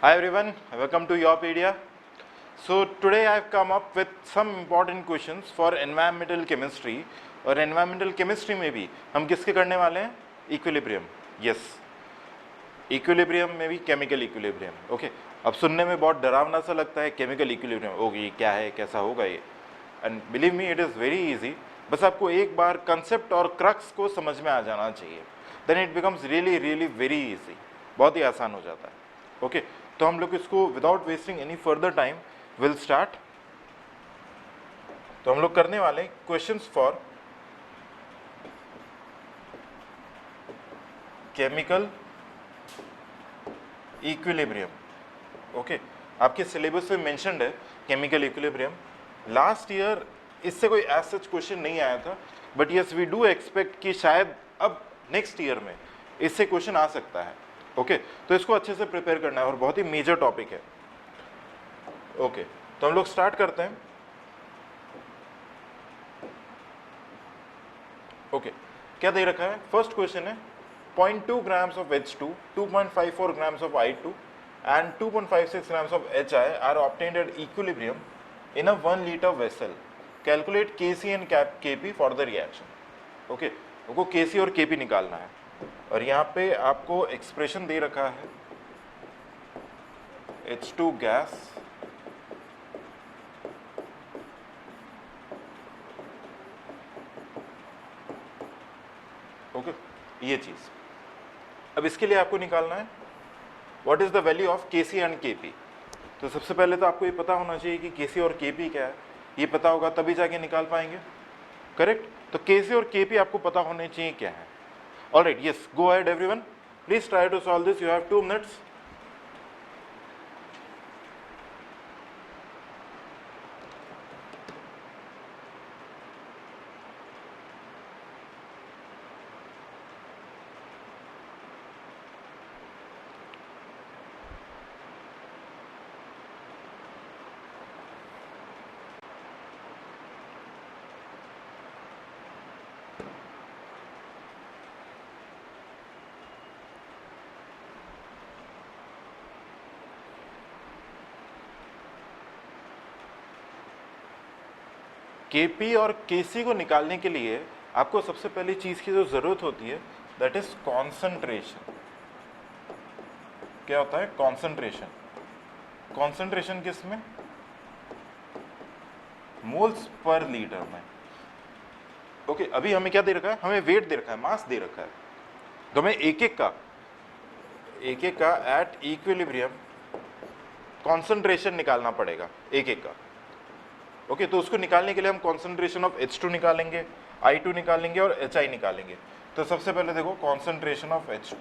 Hi everyone, welcome to Yourpedia. So today I have come up with some important questions for environmental chemistry. और environmental chemistry में भी हम किसके करने वाले हैं? Equilibrium. Yes. Equilibrium में भी chemical equilibrium. Okay. अब सुनने में बहुत डरावना सा लगता है chemical equilibrium. ओके ये क्या है, कैसा होगा ये? And believe me, it is very easy. बस आपको एक बार concept और crux को समझ में आ जाना चाहिए. Then it becomes really very easy. बहुत ही आसान हो जाता है. ओके तो हम लोग इसको without wasting any further time will start. तो हम लोग करने वाले questions for chemical equilibrium. Okay आपके सिलेबस में मेंशन्ड है केमिकल इक्विलिब्रियम. लास्ट ईयर इससे कोई एज सच क्वेश्चन नहीं आया था, but yes we do expect कि शायद अब नेक्स्ट ईयर में इससे क्वेश्चन आ सकता है. ओके तो इसको अच्छे से प्रिपेयर करना है और बहुत ही मेजर टॉपिक है. ओके तो हम लोग स्टार्ट करते हैं. ओके क्या दे रखा है? फर्स्ट क्वेश्चन है 0.2 grams of H2, 2.54 grams of I2 and 2.56 grams of HI are obtained at equilibrium in a 1 liter vessel. Calculate Kc and Kp for the reaction. Okay हमको Kc और Kp निकालना है और यहाँ पे आपको एक्सप्रेशन दे रखा है H2 गैस ओके ये चीज. अब इसके लिए आपको निकालना है what is the value of Kc and Kp. तो सबसे पहले तो आपको ये पता होना चाहिए कि Kc और Kp क्या है. ये पता होगा तभी जाके निकाल पाएंगे. करेक्ट. तो Kc और Kp आपको पता होने चाहिए क्या है. Alright, yes, go ahead everyone. Please try to solve this. You have 2 minutes. Kp और Kc को निकालने के लिए आपको सबसे पहली चीज की जो जरूरत होती है दैट इज कॉन्सेंट्रेशन. क्या होता है? कॉन्सेंट्रेशन. कॉन्सेंट्रेशन किस में? मोल्स पर लीटर में. ओके अभी हमें क्या दे रखा है? हमें वेट दे रखा है, मास दे रखा है. तो हमें एक एक का एट इक्विलिब्रियम कॉन्सेंट्रेशन निकालना पड़ेगा एक एक का. ओके तो उसको निकालने के लिए हम कॉन्सेंट्रेशन ऑफ H2 निकालेंगे, I2 निकालेंगे और HI निकालेंगे. तो सबसे पहले देखो concentration of H2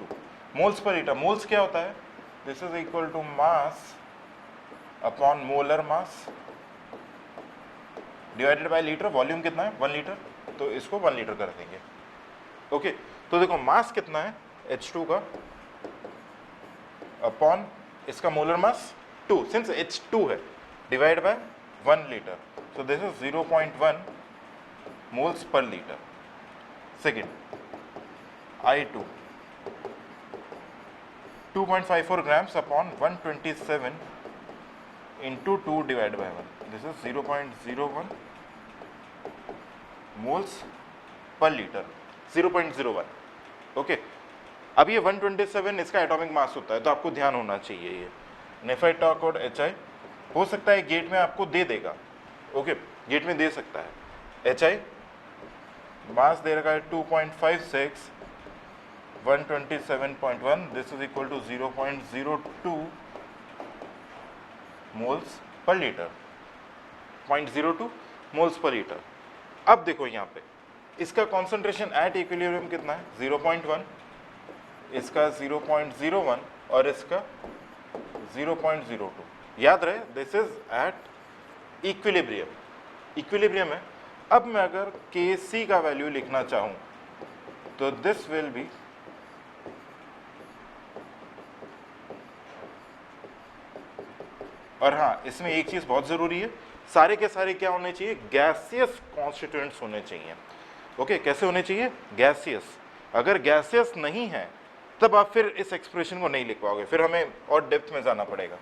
moles per litre. Moles क्या होता है? This is equal to mass upon molar mass divided by litre. Volume कितना है? 1 लीटर. तो इसको 1 लीटर कर देंगे. ओके तो देखो मास कितना है H2 का अपॉन इसका मोलर मास 2 सिंस H2 है divide by 1 litre. So this is 0.1 moles per liter. Second, I2 2.54 grams upon 127 into 2 divided by 1. This is 0.01 moles per liter. 0.01. Okay. अब ये 127 इसका एटॉमिक मास होता है तो आपको ध्यान होना चाहिए ये. If I talk about HI हो सकता है गेट में आपको दे देगा. ओके गेट में दे सकता है. HI मास दे रखा है 2.56 127.1. This is equal to 0.02 moles per litre. 0.02 moles per litre. अब देखो यहाँ पे इसका कॉन्सेंट्रेशन एट इक्विलिब्रियम कितना है? 0.1. इसका 0.01 और इसका 0.02. याद रहे this is at equilibrium. Equilibrium है. अब मैं अगर Kc का वैल्यू लिखना चाहूं तो दिस विल बी और हाँ इसमें एक चीज बहुत जरूरी है, सारे के सारे क्या होने चाहिए? गैसियस कॉन्स्टिट्यूएंट्स होने चाहिए. ओके कैसे होने चाहिए? गैसियस. अगर गैसियस नहीं है तब आप फिर इस एक्सप्रेशन को नहीं लिख पाओगे, फिर हमें और डेप्थ में जाना पड़ेगा।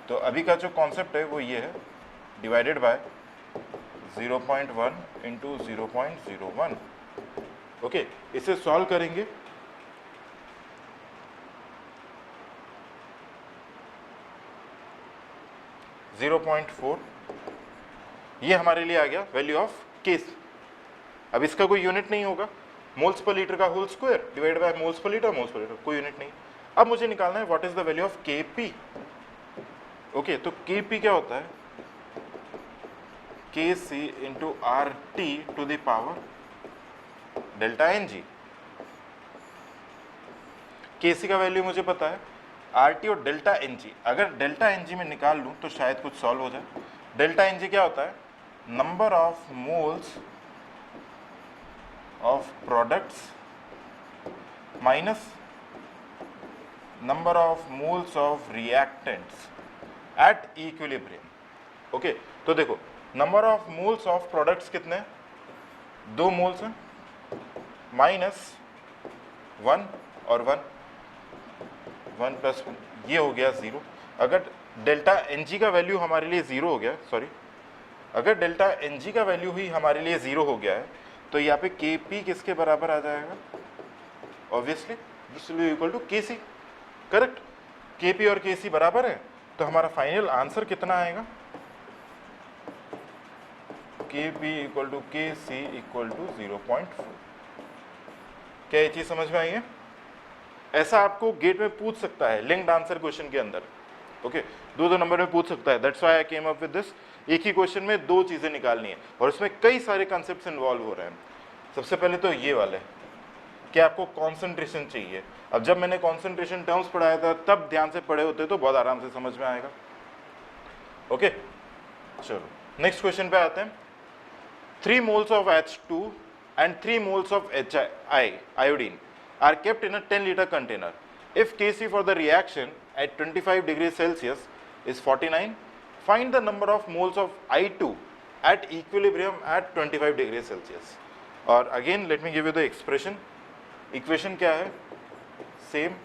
तो अभी का जो कॉन्सेप्ट है वो ये है, डिवाइडेड बाय 0.1 इंटू 0.01। ओके, इसे सॉल्व करेंगे। जीरो 0.4 ये हमारे लिए आ गया वैल्यू ऑफ केस। अब इसका कोई यूनिट नहीं होगा, मोल्स पर लीटर का whole square divide by moles per litre, कोई यूनिट नहीं। अब मुझे निकालना है what is the value of Kp। Okay, तो Kp क्या होता है, Kc into R T to the power delta N G. Kc का वैल्यू मुझे पता है, आर टी और डेल्टा एन जी, अगर डेल्टा एन जी में निकाल लूँ तो शायद कुछ सॉल्व हो जाए। डेल्टा एन जी क्या होता है, number of moles of products minus number of moles of reactants at equilibrium. Okay, तो देखो number of moles of products कितने, 2 मोल्स हैं, माइनस 1 और 1 प्लस ये हो गया 0। अगर डेल्टा एन जी का वैल्यू हमारे लिए 0 हो गया, सॉरी, अगर डेल्टा एन जी का वैल्यू ही हमारे लिए 0 हो गया है तो यहाँ पे के पी किसके बराबर आ जाएगा, obviously this will be equal to K C. Correct, के पी और के सी बराबर है, तो हमारा फाइनल आंसर कितना आएगा, के P equal to K C equal to 0.4। क्या ये चीज समझ में आई है? ऐसा आपको गेट में पूछ सकता है लिंक्ड आंसर क्वेश्चन के अंदर। ओके, 2 नंबर में पूछ सकता है, that's why I came up with this. एक ही क्वेश्चन में 2 चीजें निकालनी है और इसमें कई सारे कॉन्सेप्ट्स इन्वॉल्व हो रहे हैं। सबसे पहले तो ये वाले कि आपको कॉन्सेंट्रेशन चाहिए। अब जब मैंने कॉन्सेंट्रेशन टर्म्स पढ़ाया था तब ध्यान से पढ़े होते तो बहुत आराम से समझ में आएगा। ओके, चलो नेक्स्ट क्वेश्चन पे आते हैं। 3 moles of H2 and 3 moles of iodine are kept in a 10-liter container. If Kc for the reaction at 25 degrees Celsius is 49, find the number of moles of I2 at equilibrium at 25 degrees Celsius. और again let me give you the expression. Equation क्या है? Same.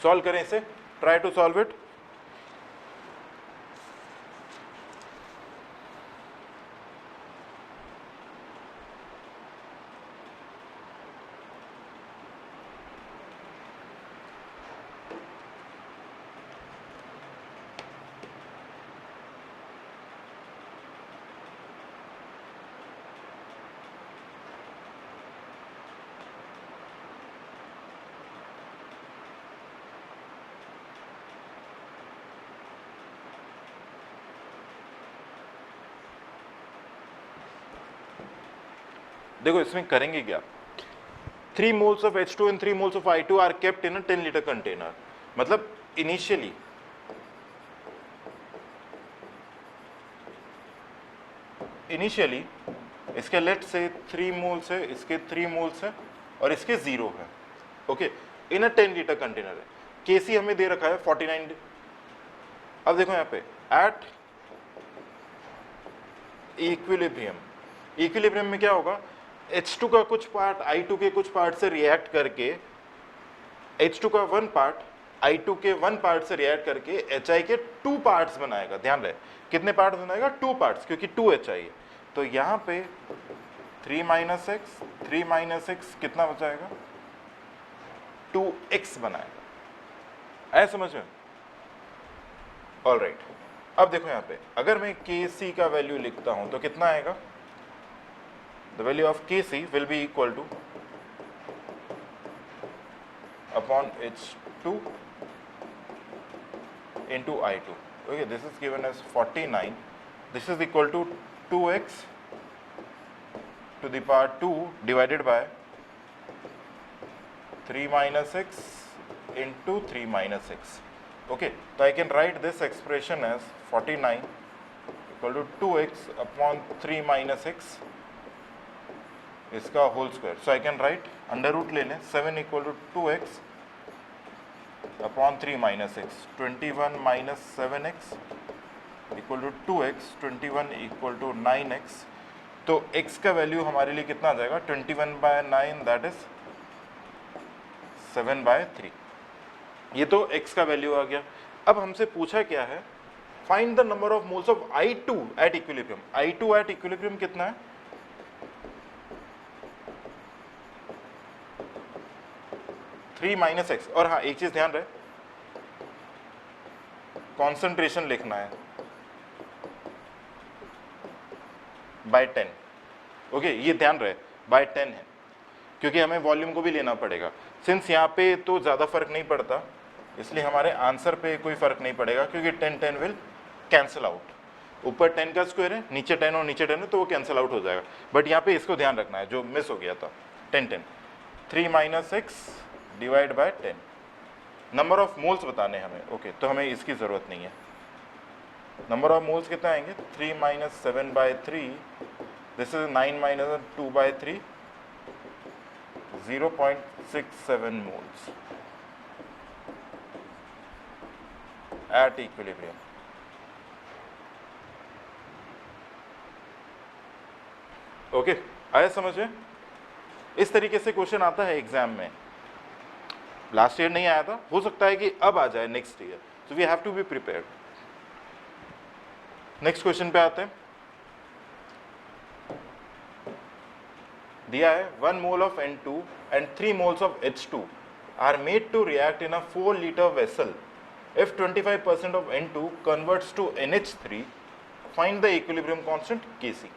Solve करें इसे, try to solve it. देखो इसमें करेंगे क्या, 3 moles of H2 and 3 moles of I2 are kept in a 10-liter container। मतलब इनिशियली इसके लेट से 3 moles है, इसके 3 moles है और इसके 0 है। ओके, इन अ 10-liter कंटेनर है। केसी हमें दे रखा है 49। अब देखो यहाँ पे एट इक्विलिब्रियम, इक्विलिब्रियम में क्या होगा, H2 का कुछ पार्ट I2 के कुछ पार्ट से रिएक्ट करके, H2 का 1 पार्ट I2 के 1 पार्ट से रिएक्ट करके HI के 2 पार्ट्स बनाएगा। ध्यान रहे कितने पार्ट्स बनाएगा, 2 पार्ट्स, क्योंकि 2 HI है। तो यहाँ पे 3 - x 3 - x कितना बचाएगा, 2x बनाएगा। आया समझ में? ऑल राइट, अब देखो यहाँ पे अगर मैं Kc का वैल्यू लिखता हूं तो कितना आएगा, the value of Kc will be equal to upon H2 into I2. Okay, this is given as 49. This is equal to 2x to the power 2 divided by 3 - x into 3 - x. Okay, so I can write this expression as 49 equal to 2x upon 3 - x इसका whole square. So I can write under root ले लें, 7 equal to 2x upon 3 - x, 21 - 7x equal to 2x, 21 equal to 9x। तो x का value हमारे लिए कितना आ जाएगा, 21/9 that is 7/3। ये तो x का वैल्यू आ गया। अब हमसे पूछा क्या है, find the number of moles of I2 at equilibrium. I2 at equilibrium कितना है, 3 माइनस एक्स। और हाँ एक चीज ध्यान रहे, कॉन्सेंट्रेशन लिखना है बाय 10। ओके ये ध्यान रहे बाय 10 है, क्योंकि हमें वॉल्यूम को भी लेना पड़ेगा। सिंस यहाँ पे तो ज़्यादा फर्क नहीं पड़ता, इसलिए हमारे आंसर पे कोई फर्क नहीं पड़ेगा, क्योंकि 10 विल कैंसिल आउट। ऊपर 10 का स्क्वायर है, नीचे 10 और नीचे 10 है, तो वो कैंसिल आउट हो जाएगा। बट यहाँ पे इसको ध्यान रखना है जो मिस हो गया था, 10 3 minus x divide by 10। Number of moles बताने हमें। ओके तो हमें इसकी ज़रूरत नहीं है। नंबर ऑफ मोल्स कितना आएंगे, 3 minus 7/3, this is 9 minus 2/3, 0.67 moles at equilibrium। Okay आया समझ में? इस तरीके से क्वेश्चन आता है एग्जाम में। लास्ट ईयर नहीं आया था, हो सकता है कि अब आ जाए next year, so we have to be prepared. Next question पे आते हैं। दिया है 1 mole of N2 and 3 moles of H2 are made to react in a 4-liter vessel. If 25% of N2 converts to NH3, find the equilibrium constant Kc.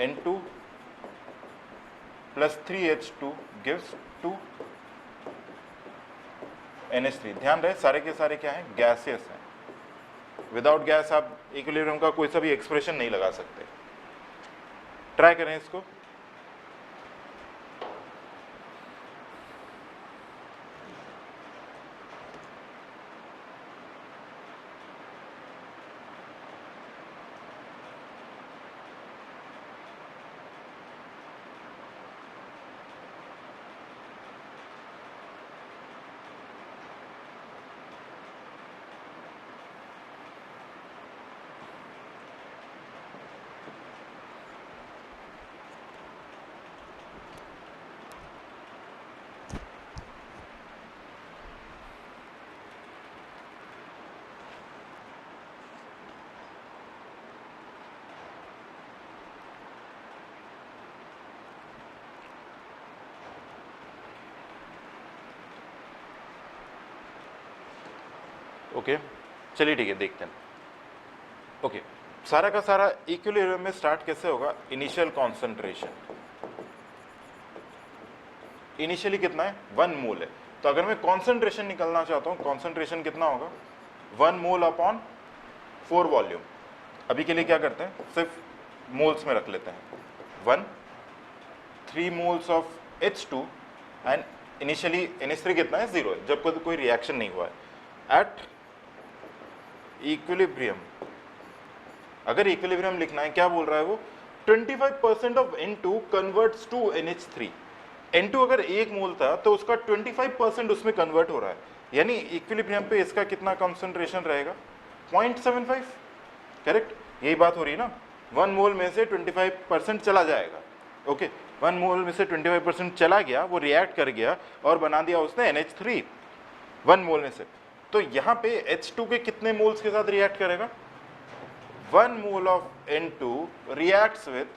N2 plus 3H2 gives 2 NH3। ध्यान रहे सारे के सारे क्या हैं, gaseous हैं। Without gas आप equilibrium का कोई सा भी एक्सप्रेशन नहीं लगा सकते। ट्राई करें इसको। ओके चलिए ठीक है, देखते हैं। ओके सारा का सारा इक्विलिब्रियम में स्टार्ट कैसे होगा, इनिशियल कॉन्सेंट्रेशन। इनिशियली कितना है, 1 मोल है। तो अगर मैं कॉन्सेंट्रेशन निकलना चाहता हूँ, कॉन्सेंट्रेशन कितना होगा, 1 मोल अपॉन 4 वॉल्यूम। अभी के लिए क्या करते हैं, सिर्फ मोल्स में रख लेते हैं। 1 3 moles of H2 and initially NH3 कितना है, 0 है, जब कोई रिएक्शन नहीं हुआ है। एट इक्विलिब्रियम, अगर इक्विलिब्रियम लिखना है, क्या बोल रहा है वो, 25% of N2 converts to NH3। N2 अगर 1 मोल था तो उसका 25% उसमें कन्वर्ट हो रहा है, यानी इक्विलिब्रियम पे इसका कितना कंसंट्रेशन रहेगा, 0.75। करेक्ट, यही बात हो रही है ना। 1 मोल में से 25% चला जाएगा। ओके 1 मोल में से 25% चला गया, वो रिएक्ट कर गया और बना दिया उसने NH3 1 मोल में से। तो यहाँ पे H2 के कितने मोल्स के साथ रिएक्ट करेगा, 1 mole of N2 reacts with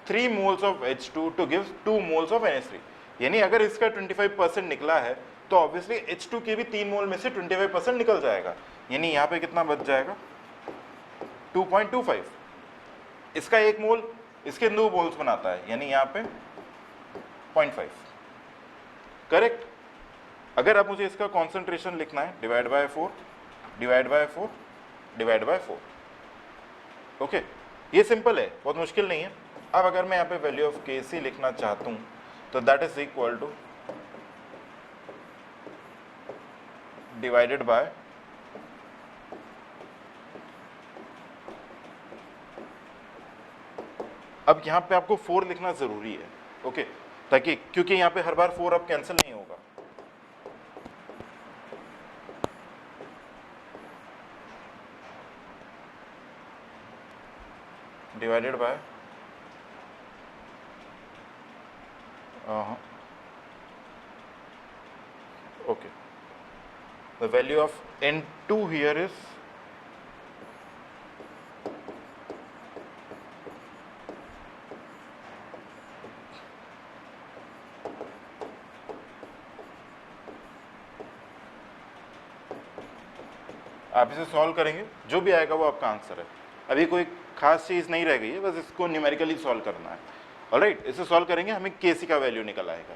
3 moles of H2 to give 2 moles of NH3। यानी अगर इसका 25% निकला है तो ऑब्वियसली H2 के भी 3 मोल में से 25% निकल जाएगा, यानी यहाँ पे कितना बच जाएगा, 2.25। इसका 1 मोल इसके 2 मोल्स बनाता है, यानी यहाँ पे 0.5। करेक्ट। अगर अब मुझे इसका कॉन्सेंट्रेशन लिखना है, divide by 4 divide by 4 divide by 4। Okay ये सिंपल है, बहुत मुश्किल नहीं है। अब अगर मैं यहाँ पे वैल्यू ऑफ Kc लिखना चाहता हूँ तो that is equal two divided by अब यहाँ पे आपको 4 लिखना जरूरी है। ओके ताकि क्योंकि यहाँ पे हर बार 4 अब कैंसिल नहीं होगा। Divided by okay, the value of N2 here is आप इसे सॉल्व करेंगे, जो भी आएगा वो आपका आंसर है। अभी कोई खास चीज़ नहीं रह गई है, बस इसको न्यूमेरिकली सॉल्व करना है। ऑलराइट, इसे सॉल्व करेंगे, हमें केसी का वैल्यू निकल आएगा।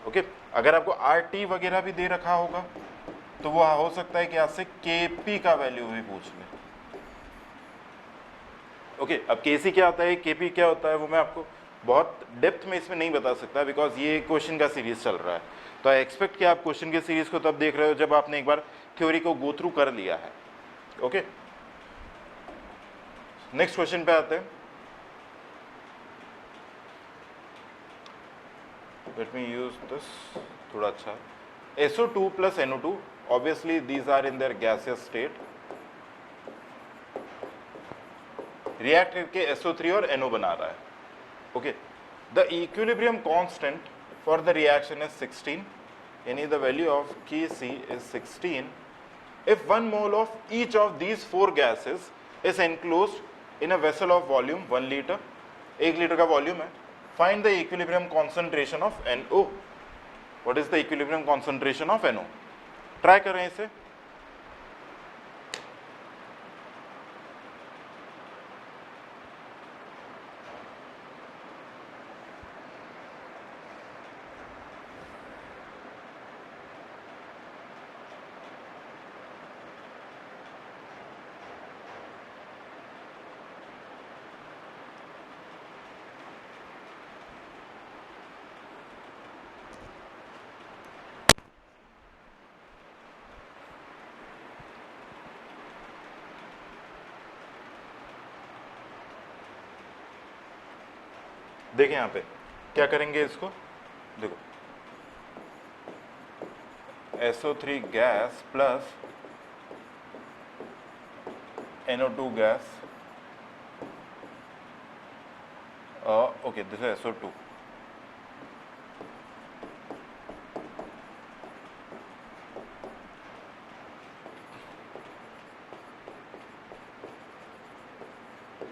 ओके, अगर आपको आर टी वगैरह भी दे रखा होगा तो वो हो सकता है कि आपसे के पी का वैल्यू भी पूछ ले। ओके, अब के सी क्या होता है, के पी क्या होता है, वो मैं आपको बहुत डेप्थ में इसमें नहीं बता सकता, बिकॉज ये क्वेश्चन का सीरीज चल रहा है। तो आई एक्सपेक्ट कि आप क्वेश्चन के सीरीज को तब देख रहे हो जब आपने एक बार थ्योरी को गो थ्रू कर लिया है। ओके, नेक्स्ट क्वेश्चन पे आते हैं। लेट मी यूज दिस, थोड़ा अच्छा। SO2 plus NO2, obviously these are in their gaseous state, react करके SO3 और NO बना रहा है। Okay, the equilibrium constant for the reaction is 16, यानी the value of Kc is 16 if 1 mole of each of these 4 gases is enclosed in a vessel of volume 1 liter, 1 litre का volume है। Find the equilibrium concentration of NO। What is the equilibrium concentration of NO? Try करें इसे। देखें यहाँ पे क्या करेंगे इसको, देखो SO3 gas plus NO2 gas, okay this is SO2,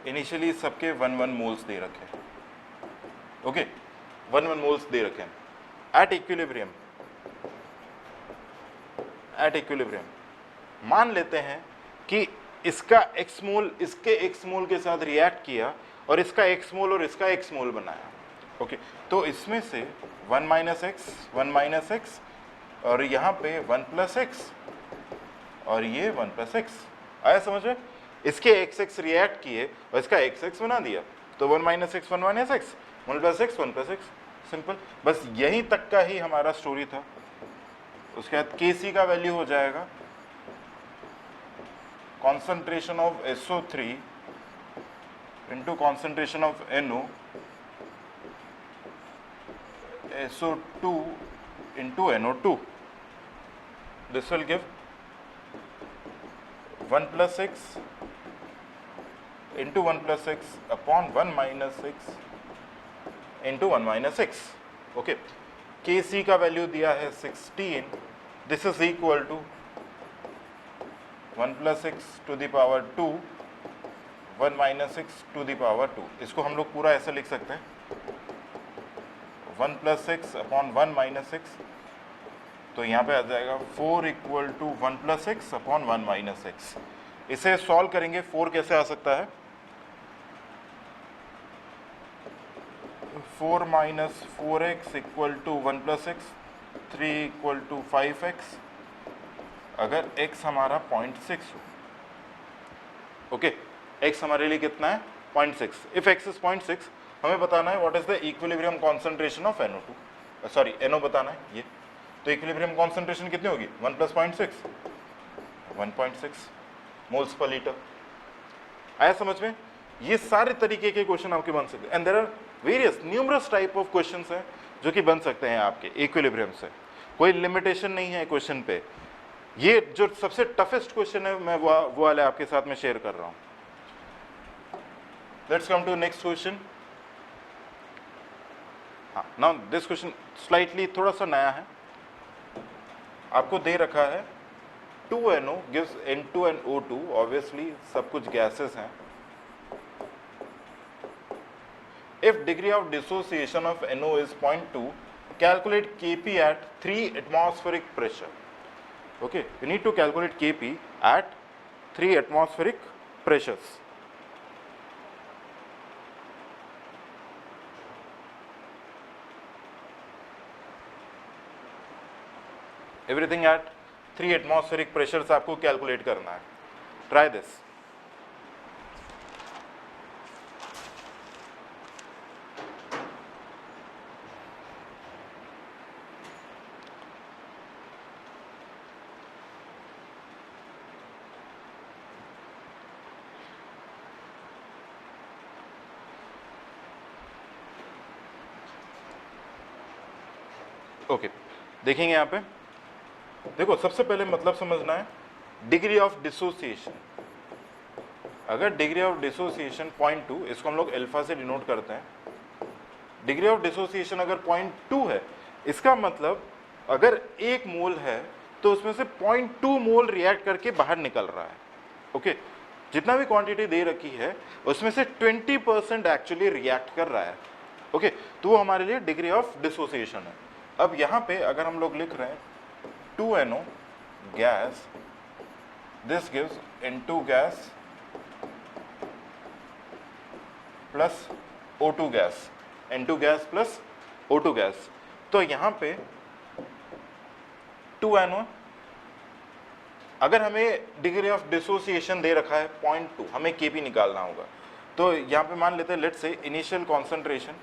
initially सबके 1-1 मोल्स दे रखे, ओके 1-1 मोल्स दे रखे हैं। एट इक्विलिब्रियम मान लेते हैं कि इसका x मोल इसके x मोल के साथ रिएक्ट किया और इसका x मोल और इसका x मोल बनाया। ओके, तो इसमें से 1 माइनस एक्स और यहाँ पे 1 प्लस एक्स और ये 1 प्लस एक्स, आया समझ में? इसके x रिएक्ट किए और इसका x बना दिया, तो 1 minus x 1 minus x, 1 plus x 1 plus x, simple. बस यहीं तक का ही हमारा स्टोरी था। उसके बाद Kc का वैल्यू हो जाएगा concentration of SO3 into concentration of NO, SO2 into NO2. This will give 1 plus x into 1 plus x upon 1 minus x into 1 minus x. Okay, Kc का वैल्यू दिया है 16, this is equal to 1 plus X to the power 2, 1 minus X to the power 2। इसको हम लोग पूरा ऐसे लिख सकते हैं 1 plus X upon 1 minus X, तो यहाँ पे आ जाएगा 4 equal to 1 plus X upon 1 minus X. इसे सॉल्व करेंगे, 4 कैसे आ सकता है, 4 minus 4x equal to 1 plus X, 3 equal to 5x, अगर x हमारा 0.6 हो। ओके, x हमारे लिए कितना है 0.6। इफ x इज 0.6 हमें बताना है what is the equilibrium concentration of NO2, sorry NO बताना है ये। तो इक्विलिब्रियम कॉन्सेंट्रेशन कितनी होगी, 1 प्लस 0.6 1.6 मोल्स पर लीटर। आया समझ में? ये सारे तरीके के क्वेश्चन आपके बन सकते हैं, and there are various numerous type of questions हैं जो कि बन सकते हैं आपके इक्विलिब्रियम से। कोई लिमिटेशन नहीं है क्वेश्चन पे। ये जो सबसे टफेस्ट क्वेश्चन है मैं वो वाले आपके साथ में शेयर कर रहा हूँ। Let's come to next question. हाँ, नाउ दिस क्वेश्चन स्लाइटली थोड़ा सा नया है. आपको दे रखा है 2NO gives N2 and O2, obviously सब कुछ गैसेस हैं. If degree of dissociation of NO is 0.2, calculate Kp at 3 atmospheric pressure. Okay, you need to calculate Kp at 3 atmospheric pressures. Everything at 3 atmospheric pressures आपको calculate करना है. Try this. Okay, देखेंगे यहाँ पे. देखो, सबसे पहले मतलब समझना है डिग्री ऑफ डिसोसिएशन. अगर डिग्री ऑफ डिसोसिएशन 0.2, इसको हम लोग अल्फा से डिनोट करते हैं. डिग्री ऑफ डिसोसिएशन अगर 0.2 है, इसका मतलब अगर 1 मोल है तो उसमें से 0.2 मोल रिएक्ट करके बाहर निकल रहा है. ओके, जितना भी क्वांटिटी दे रखी है उसमें से 20% एक्चुअली रिएक्ट कर रहा है. ओके, तो वो हमारे लिए डिग्री ऑफ डिसोसिएशन है. अब यहाँ पे अगर हम लोग लिख रहे हैं 2NO gas, this gives N2 gas plus O2 gas, N2 gas plus O2 gas. तो यहाँ पे 2NO, अगर हमें डिग्री ऑफ डिसोसिएशन दे रखा है 0.2, हमें Kp निकालना होगा. तो यहाँ पे मान लेते हैं, let's say initial concentration,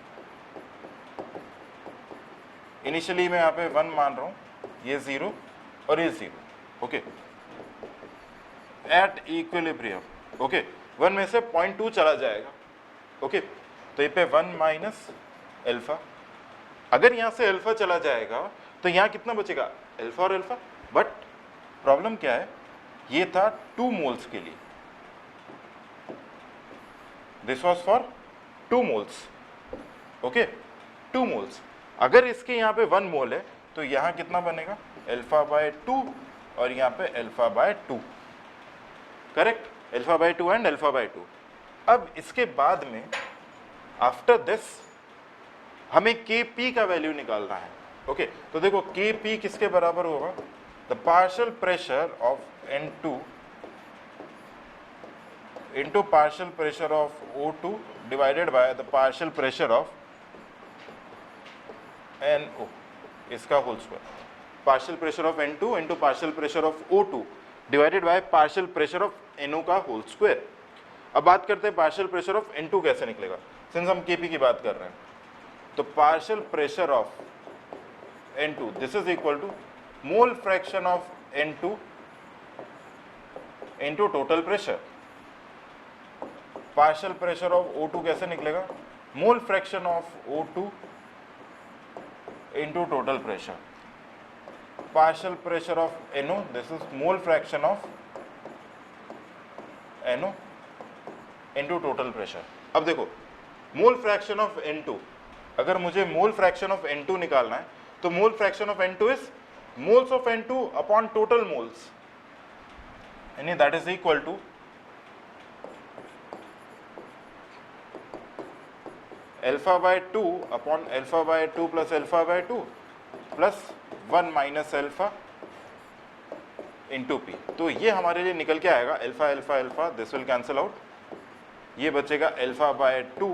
initially मैं यहाँ पे 1 मान रहा हूँ, ये 0 और ये 0. Okay, at equilibrium. ओके, 1 में से 0.2 चला जाएगा. ओके, तो ये पे 1 माइनस अल्फा. अगर यहाँ से अल्फा चला जाएगा तो यहाँ कितना बचेगा, अल्फा और अल्फा. बट प्रॉब्लम क्या है, ये था 2 मोल्स के लिए, this was for 2 moles. Okay, 2 moles. अगर इसके यहाँ पे 1 मोल है तो यहाँ कितना बनेगा, अल्फा बाय 2 और यहाँ पे अल्फा बाय 2. करेक्ट, alpha by 2 and alpha by 2. अब इसके बाद में आफ्टर दिस हमें Kp का वैल्यू निकालना है. ओके, तो देखो Kp किसके बराबर होगा, the partial pressure of N2 into partial pressure of O2 divided by the partial pressure of NO, इसका whole square. Partial pressure of N2 into partial pressure of O2 divided by partial pressure of NO का whole square. अब बात करते हैं partial pressure of N2 कैसे निकलेगा, since हम Kp की बात कर रहे हैं. तो partial pressure of N2, this is equal to mole fraction of N2 into total pressure. Partial pressure of O2 कैसे निकलेगा, mole fraction of O2 into total pressure. Partial pressure of NO, this is mole fraction of NO into total pressure. अब देखो, मोल fraction of N2, अगर मुझे मोल fraction of N2 निकालना है तो mole fraction of N2 is moles of N2 upon total moles, यानी that is equal to alpha by 2 upon alpha by 2 plus alpha by 2 plus 1 minus alpha into P. तो ये हमारे लिए निकल के आएगा alpha alpha alpha, this will cancel out, ये बचेगा alpha by 2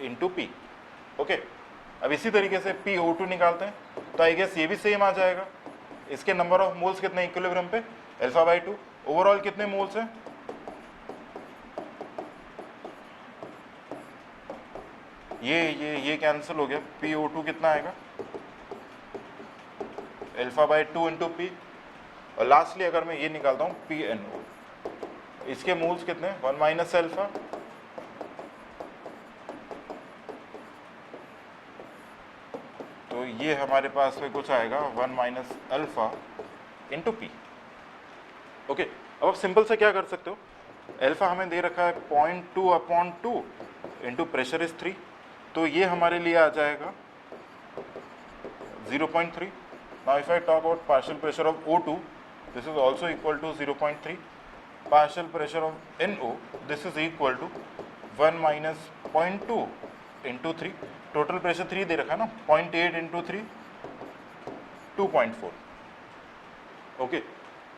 into P. Okay, अब इसी तरीके से PO2 निकालते हैं तो आई गेस ये भी सेम आ जाएगा. इसके नंबर ऑफ मोल्स कितने इक्विलिब्रियम पे, अल्फा बाय 2. ओवरऑल कितने मोल्स हैं, ये कैंसिल हो गया. PO2 कितना आएगा, अल्फा बाय 2 इंटू पी. और लास्टली अगर मैं ये निकालता हूँ PNO, इसके मोल्स कितने, 1 माइनस अल्फा तो ये हमारे पास में कुछ आएगा 1 minus alpha into P. Okay, अब आप सिंपल से क्या कर सकते हो, अल्फा हमें दे रखा है 0.2/2 इंटू प्रेशर इज 3, तो ये हमारे लिए आ जाएगा 0.3. Now if I talk about partial pressure of O2, this is also equal to 0.3. Partial pressure of NO, this is equal to 1 minus 0.2 into 3. Total pressure 3 दे रखा है ना, 0.8 इंटू 3 2.4. ओके,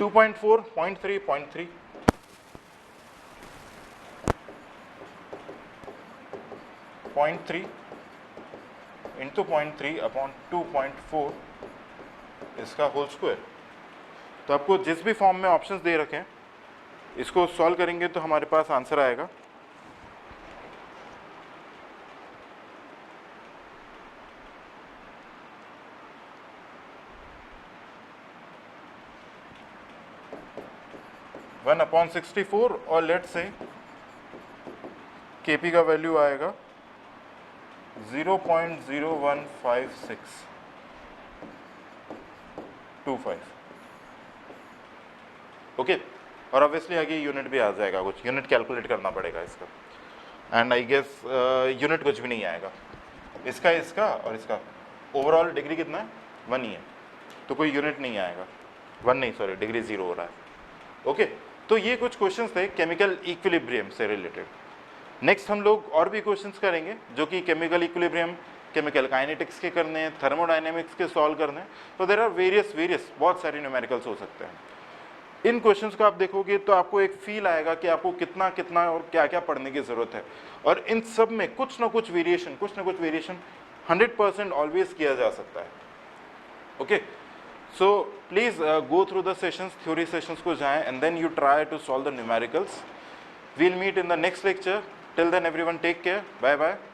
2.4, 0.3, 0.3, 0.3 इंटू 0.3 अपॉन 2.4 इसका होल स्क्वायर. तो आपको जिस भी form में ऑप्शंस दे रखे हैं इसको सॉल्व करेंगे तो हमारे पास आंसर आएगा 1/64 और लेट से Kp का वैल्यू आएगा 0.0152625. ओके, और ऑब्वियसली आगे यूनिट भी आ जाएगा, कुछ यूनिट कैलकुलेट करना पड़ेगा इसका. एंड आई गेस यूनिट कुछ भी नहीं आएगा इसका, इसका और इसका. ओवरऑल डिग्री कितना है? 1 ही है, तो कोई यूनिट नहीं आएगा. 1 नहीं, सॉरी, डिग्री 0 हो रहा है. ओके, तो ये कुछ क्वेश्चंस थे केमिकल इक्विलिब्रियम से रिलेटेड. नेक्स्ट हम लोग और भी क्वेश्चंस करेंगे जो कि केमिकल इक्विलिब्रियम, केमिकल काइनेटिक्स के करने हैं, थर्मोडायनेमिक्स के सॉल्व करने हैं. तो देयर आर वेरियस बहुत सारे न्यूमेरिकल्स हो सकते हैं. इन क्वेश्चंस को आप देखोगे तो आपको एक फील आएगा कि आपको कितना कितना और क्या क्या पढ़ने की ज़रूरत है. और इन सब में कुछ ना कुछ वेरिएशन 100% ऑलवेज किया जा सकता है. Okay, so please go through the sessions, theory sessions को जाएं and then you try to solve the numericals. We'll meet in the next lecture. Till then everyone take care. Bye bye.